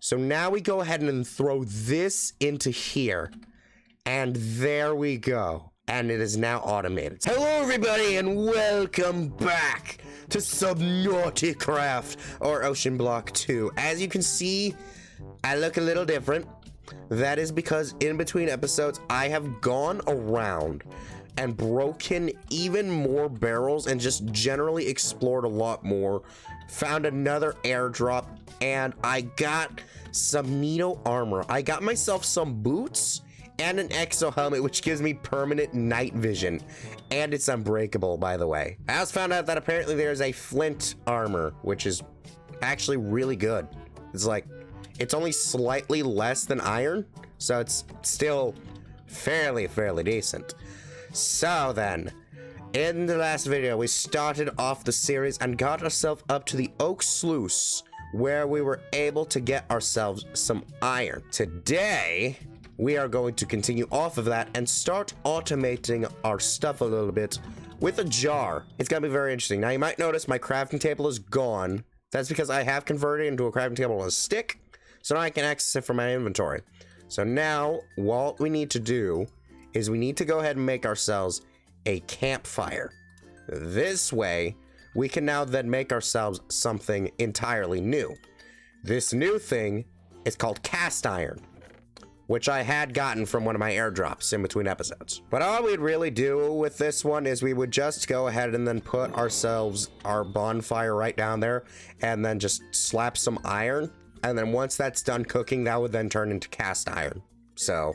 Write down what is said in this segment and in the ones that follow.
So now we go ahead and then throw this into here. And there we go. And it is now automated. Hello, everybody, and welcome back to Subnauticraft, or Ocean Block 2. As you can see, I look a little different. That is because in between episodes, I have gone around and broken even more barrels and just generally explored a lot more. Found another airdrop, and I got some neato armor. I got myself some boots and an exo helmet, which gives me permanent night vision, and it's unbreakable, by the way. I also found out that apparently there's a flint armor, which is actually really good. It's only slightly less than iron, so it's still fairly decent. So then, in the last video, we started off the series and got ourselves up to the oak sluice, where we were able to get ourselves some iron. Today, we are going to continue off of that and start automating our stuff a little bit with a jar. It's gonna be very interesting. Now, you might notice my crafting table is gone. That's because I have converted it into a crafting table with a stick, so now I can access it from my inventory. So now, what we need to do is we need to go ahead and make ourselves a campfire. This way, we can now then make ourselves something entirely new. This new thing is called cast iron, which I had gotten from one of my airdrops in between episodes. But all we'd really do with this one is we would just go ahead and then put ourselves our bonfire right down there and then just slap some iron. And then once that's done cooking, that would then turn into cast iron. So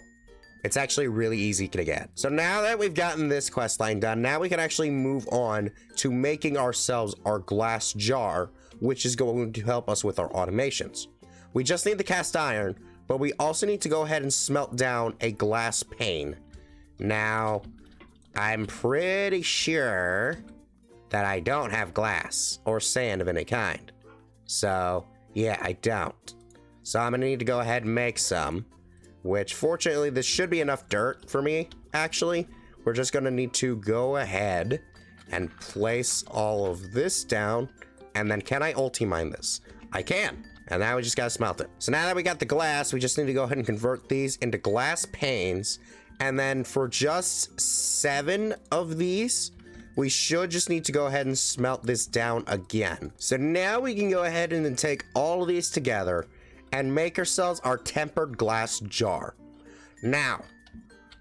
it's actually really easy to get. So now that we've gotten this quest line done, now we can actually move on to making ourselves our glass jar, which is going to help us with our automations. We just need the cast iron, but we also need to go ahead and smelt down a glass pane. Now, I'm pretty sure that I don't have glass or sand of any kind. So, yeah, I don't. So I'm gonna need to go ahead and make some, which fortunately, this should be enough dirt for me, actually. We're just gonna need to go ahead and place all of this down, and then can I ulti-mine this? I can. And now we just gotta smelt it. So now that we got the glass, we just need to go ahead and convert these into glass panes. And then for just 7 of these, we should just need to go ahead and smelt this down again. So now we can go ahead and then take all of these together and make ourselves our tempered glass jar. Now,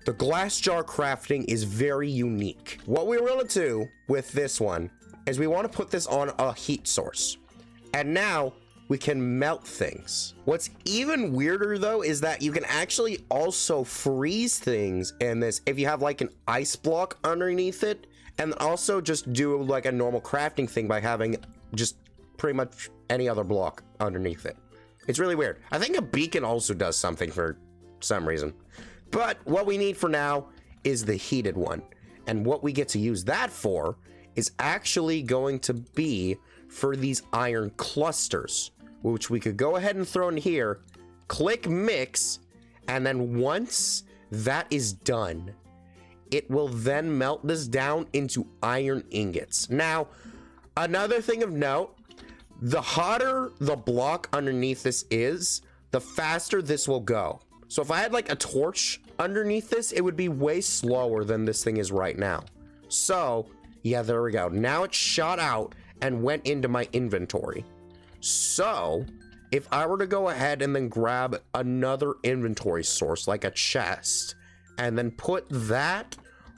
the glass jar crafting is very unique. What we want to do with this one is we want to put this on a heat source. And now we can melt things. What's even weirder though is that you can actually also freeze things in this if you have like an ice block underneath it, and also just do like a normal crafting thing by having just pretty much any other block underneath it. It's really weird. I think a beacon also does something for some reason. But what we need for now is the heated one. And what we get to use that for is actually going to be for these iron clusters, which we could go ahead and throw in here, click mix, and then once that is done, it will then melt this down into iron ingots. Now, another thing of note, the hotter the block underneath this is, the faster this will go. So if I had like a torch underneath this, it would be way slower than this thing is right now. So yeah, there we go. Now it shot out and went into my inventory. So if I were to go ahead and then grab another inventory source like a chest and then put that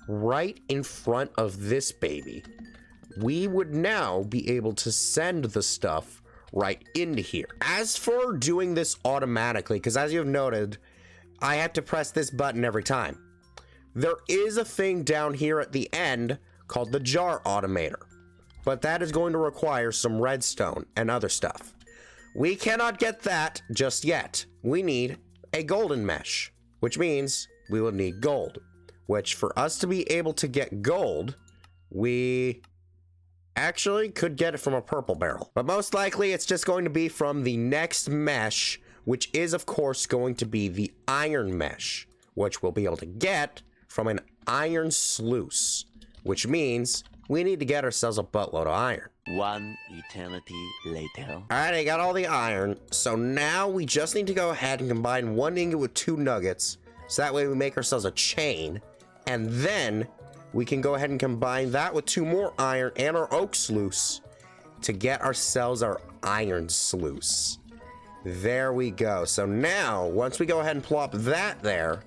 right in front of this baby, we would now be able to send the stuff right into here. As for doing this automatically, because as you've noted, I have to press this button every time. There is a thing down here at the end called the jar automator, but that is going to require some redstone and other stuff. We cannot get that just yet. We need a golden mesh, which means we will need gold, which for us to be able to get gold, we actually could get it from a purple barrel, but most likely it's just going to be from the next mesh, which is of course going to be the iron mesh, which we'll be able to get from an iron sluice, which means we need to get ourselves a buttload of iron. One eternity later. All right, I got all the iron. So now we just need to go ahead and combine 1 ingot with 2 nuggets. So that way we make ourselves a chain. And then we can go ahead and combine that with 2 more iron and our oak sluice to get ourselves our iron sluice. There we go. So now, once we go ahead and plop that there,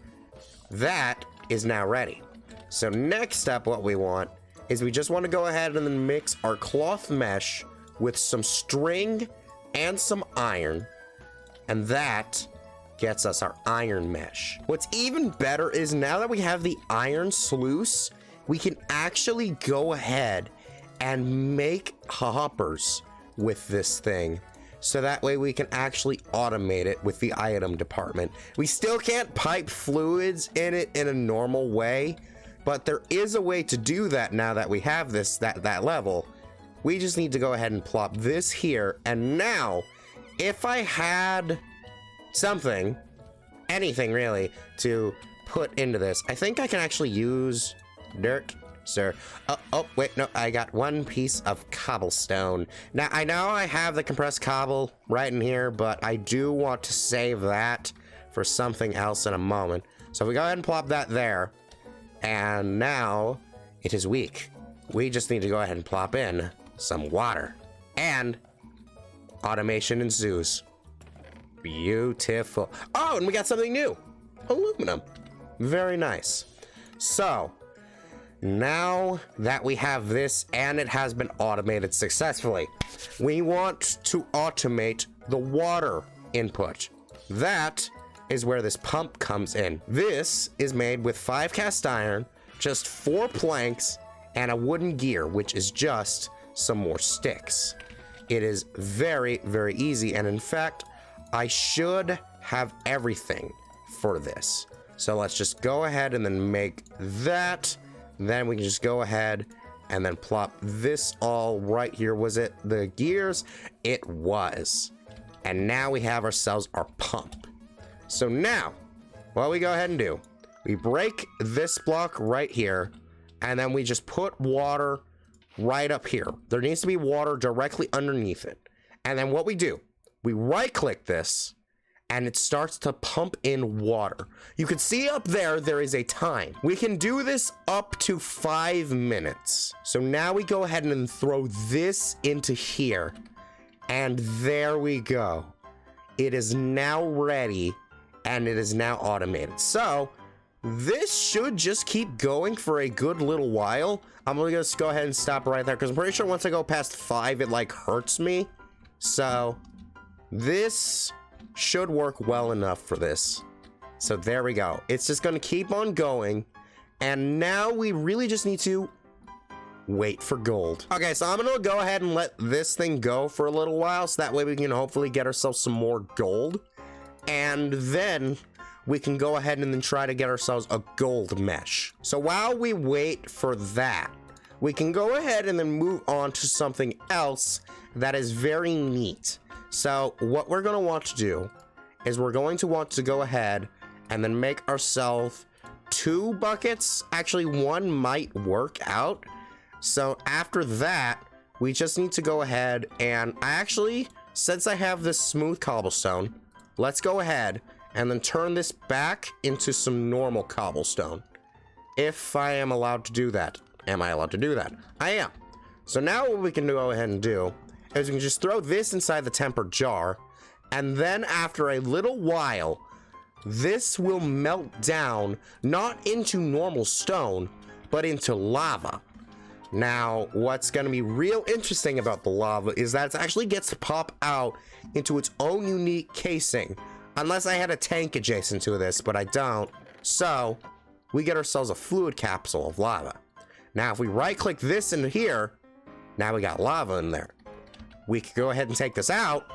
that is now ready. So next up, what we want is we just want to go ahead and then mix our cloth mesh with some string and some iron, and that gets us our iron mesh. What's even better is now that we have the iron sluice, we can actually go ahead and make hoppers with this thing. So that way we can actually automate it with the item department. We still can't pipe fluids in it in a normal way, but there is a way to do that now that we have this, that level. We just need to go ahead and plop this here. And now, if I had something, anything really, to put into this, I think I can actually use dirt. Sir. Oh, wait, no, I got 1 piece of cobblestone. Now, I know I have the compressed cobble right in here, but I do want to save that for something else in a moment. So we go ahead and plop that there. And now it is weak. We just need to go ahead and plop in some water. And automation ensues. Beautiful. Oh, and we got something new. Aluminum. Very nice. So, now that we have this and it has been automated successfully, we want to automate the water input. That is where this pump comes in. This is made with 5 cast iron, just 4 planks, and a wooden gear, which is just some more sticks. It is very, very easy, and in fact, I should have everything for this. So let's just go ahead and then make that. Then we can just go ahead and then plop this all right here. Was it the gears? It was. And now we have ourselves our pump. So now, what we go ahead and do, we break this block right here, and then we just put water right up here. There needs to be water directly underneath it. And then what we do, we right click this, and it starts to pump in water. You can see up there, there is a time. We can do this up to 5 minutes. So now we go ahead and throw this into here. And there we go. It is now ready, and it is now automated. So this should just keep going for a good little while. I'm gonna just go ahead and stop right there, because I'm pretty sure once I go past 5, it like hurts me. So this should work well enough for this. So there we go. It's just gonna keep on going, and now we really just need to wait for gold. Okay, so I'm gonna go ahead and let this thing go for a little while, so that way we can hopefully get ourselves some more gold, and then we can go ahead and then try to get ourselves a gold mesh. So while we wait for that, we can go ahead and then move on to something else that is very neat. So what we're gonna want to do is we're going to want to go ahead and then make ourselves 2 buckets. Actually, 1 might work out. So after that, we just need to go ahead and since I have this smooth cobblestone, let's go ahead and then turn this back into some normal cobblestone. If I am allowed to do that. Am I allowed to do that? I am. So now what we can go ahead and do is we can just throw this inside the tempered jar, and then after a little while, this will melt down, not into normal stone, but into lava. Now, what's going to be real interesting about the lava is that it actually gets to pop out into its own unique casing, unless I had a tank adjacent to this, but I don't. So we get ourselves a fluid capsule of lava. Now, if we right-click this in here, now we got lava in there. We could go ahead and take this out,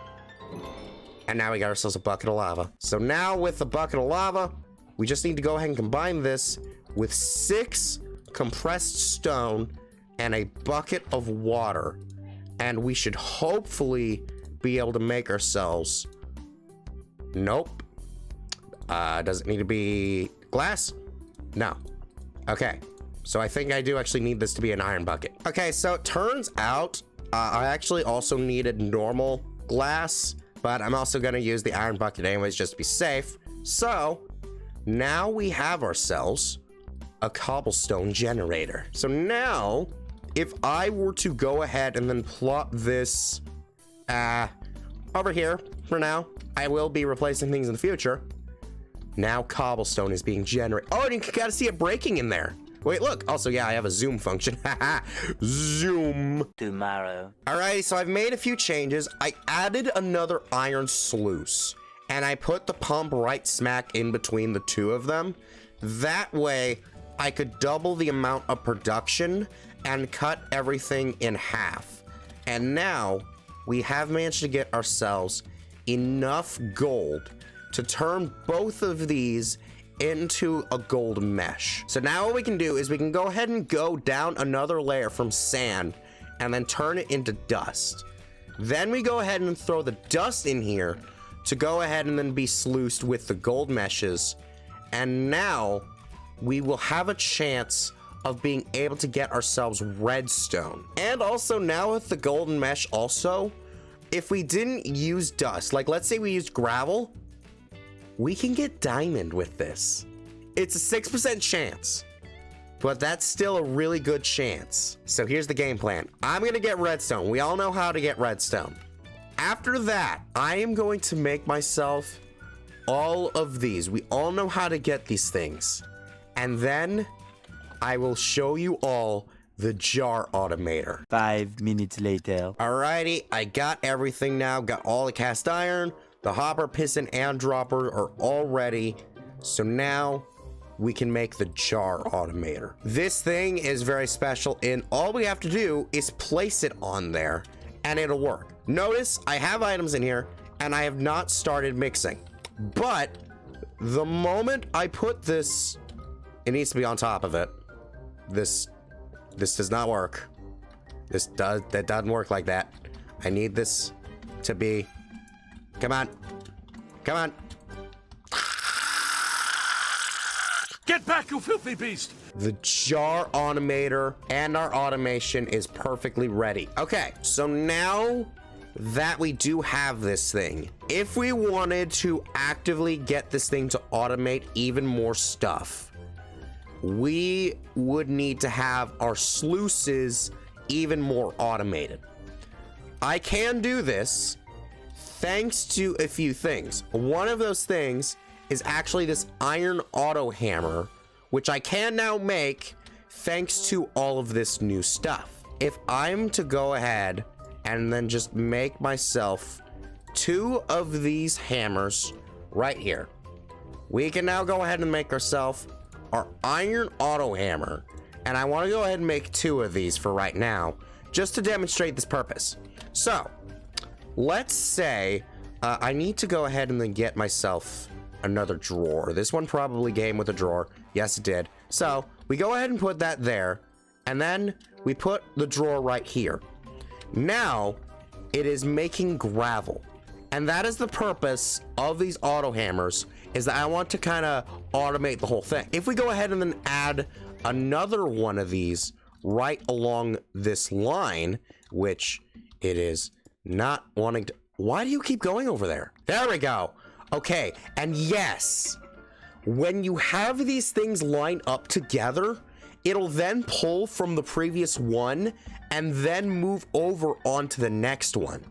and now we got ourselves a bucket of lava. So now with the bucket of lava, we just need to go ahead and combine this with 6 compressed stone and a bucket of water, and we should hopefully be able to make ourselves... Nope. Does it need to be glass? No. Okay. So I think I do actually need this to be an iron bucket. Okay, so it turns out I actually also needed normal glass, but I'm also gonna use the iron bucket anyways just to be safe. So now we have ourselves a cobblestone generator. So now if I were to go ahead and then plot this over here for now, I will be replacing things in the future. Now cobblestone is being generated. Oh, and you gotta see it breaking in there. Wait, look. Also, yeah, I have a zoom function. Zoom. Tomorrow. Alright, so I've made a few changes. I added another iron sluice, and I put the pump right smack in between the two of them. That way, I could double the amount of production and cut everything in half. And now, we have managed to get ourselves enough gold to turn both of these into a gold mesh. So now what we can do is we can go ahead and go down another layer from sand and then turn it into dust. Then we go ahead and throw the dust in here to go ahead and then be sluiced with the gold meshes. And now we will have a chance of being able to get ourselves redstone. And also now with the golden mesh also, if we didn't use dust, like let's say we used gravel, we can get diamond with this. It's a 6% chance, but that's still a really good chance. So here's the game plan. I'm gonna get redstone. We all know how to get redstone. After that, I am going to make myself all of these. We all know how to get these things. And then I will show you all the jar automator. 5 minutes later. Alrighty, I got everything now. Got all the cast iron. The hopper, piston, and dropper are all ready. So now we can make the jar automator. This thing is very special, and all we have to do is place it on there and it'll work. Notice I have items in here and I have not started mixing. But the moment I put this, it needs to be on top of it. This does not work. That doesn't work like that. I need this to be, come on. Come on. Get back, you filthy beast! The jar automator and our automation is perfectly ready. Okay, so now that we do have this thing, if we wanted to actively get this thing to automate even more stuff, we would need to have our sluices even more automated. I can do this thanks to a few things. One of those things is actually this iron auto hammer, which I can now make thanks to all of this new stuff. If I'm to go ahead and then just make myself 2 of these hammers right here, we can now go ahead and make ourselves our iron auto hammer. And I want to go ahead and make 2 of these for right now, just to demonstrate this purpose. So let's say I need to go ahead and then get myself another drawer. This one probably came with a drawer. Yes, it did. So we go ahead and put that there, and then we put the drawer right here. Now it is making gravel, and that is the purpose of these auto hammers, is that I want to kind of automate the whole thing. If we go ahead and then add another one of these right along this line, which it is not wanting to. Why do you keep going over there? There we go. Okay, and yes, when you have these things line up together, it'll then pull from the previous one and then move over onto the next one.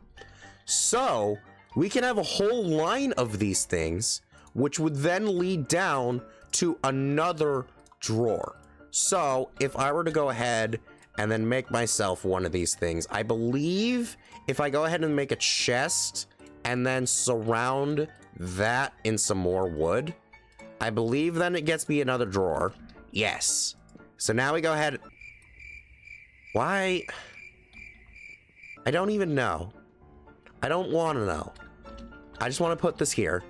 So we can have a whole line of these things, which would then lead down to another drawer. So if I were to go ahead and then make myself one of these things, I believe if I go ahead and make a chest and then surround that in some more wood, I believe then it gets me another drawer. Yes. So now we go ahead. Why? I don't even know. I don't want to know. I just want to put this here.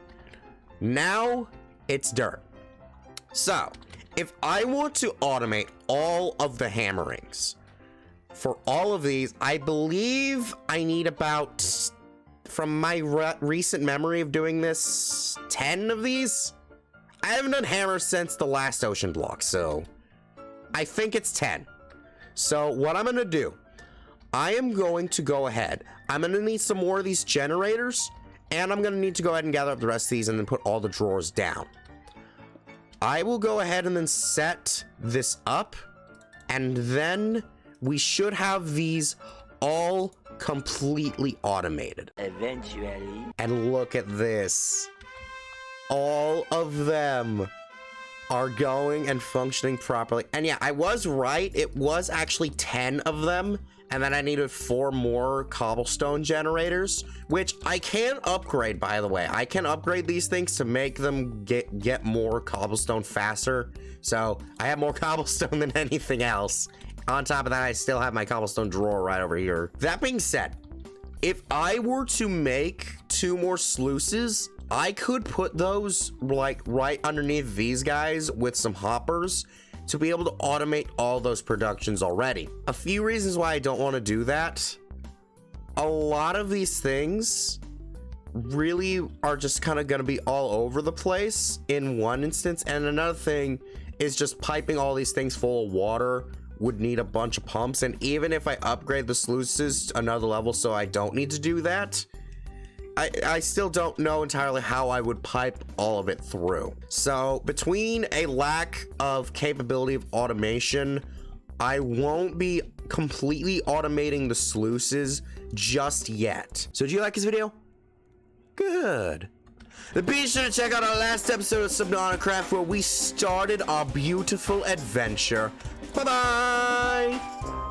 Now it's dirt. So if I want to automate all of the hammerings for all of these, I believe I need about, from my recent memory of doing this, 10 of these. I haven't done hammers since the last ocean block, so I think it's 10. So what I'm gonna do, I am going to go ahead. I'm going to need some more of these generators, and I'm going to need to go ahead and gather up the rest of these and then put all the drawers down. I will go ahead and then set this up, and then we should have these all completely automated. Eventually. And look at this. All of them are going and functioning properly. And yeah, I was right. It was actually 10 of them. And then I needed 4 more cobblestone generators, which I can upgrade, by the way. I can upgrade these things to make them get more cobblestone faster. So I have more cobblestone than anything else. On top of that, I still have my cobblestone drawer right over here. That being said, if I were to make 2 more sluices, I could put those like right underneath these guys with some hoppers to be able to automate all those productions already. A few reasons why I don't want to do that. A lot of these things really are just kind of going to be all over the place in one instance. And another thing is just piping all these things full of water would need a bunch of pumps. And even if I upgrade the sluices to another level so I don't need to do that, I still don't know entirely how I would pipe all of it through. So between a lack of capability of automation, I won't be completely automating the sluices just yet. So did you like this video? Good. Be sure to check out our last episode of Subnauticraft, where we started our beautiful adventure. Bye-bye!